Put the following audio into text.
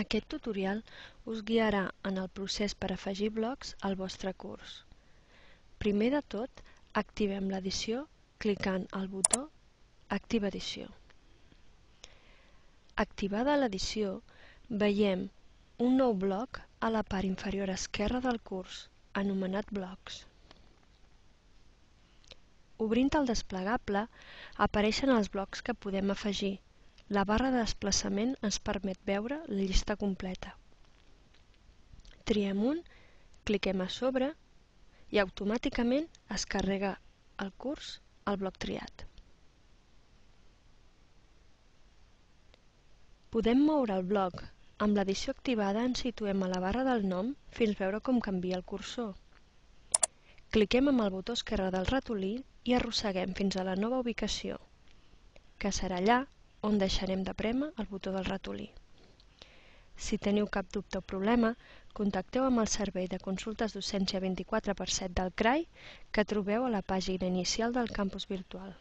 Aquest tutorial us guiarà en el procés per afegir blocs al vostre curs. Primer de tot, activem l'edició clicant al botó Activa edició. Activada l'edició, veiem un nou bloc a la part inferior esquerra del curs, anomenat Blocs. Obrint el desplegable, apareixen els blocs que podem afegir. La barra de desplaçament ens permet veure la llista completa. Triem un, cliquem a sobre i automàticament es carrega el curs al bloc triat. Podem moure el bloc. Amb l'edició activada ens situem a la barra del nom fins veure com canvia el cursor. Cliquem amb el botó esquerre del ratolí i arrosseguem fins a la nova ubicació, que serà allà on deixarem de prémer el botó del ratolí. Si teniu cap dubte o problema, contacteu amb el servei de consultes docència 24/7 del CRAI que trobeu a la pàgina inicial del campus virtual.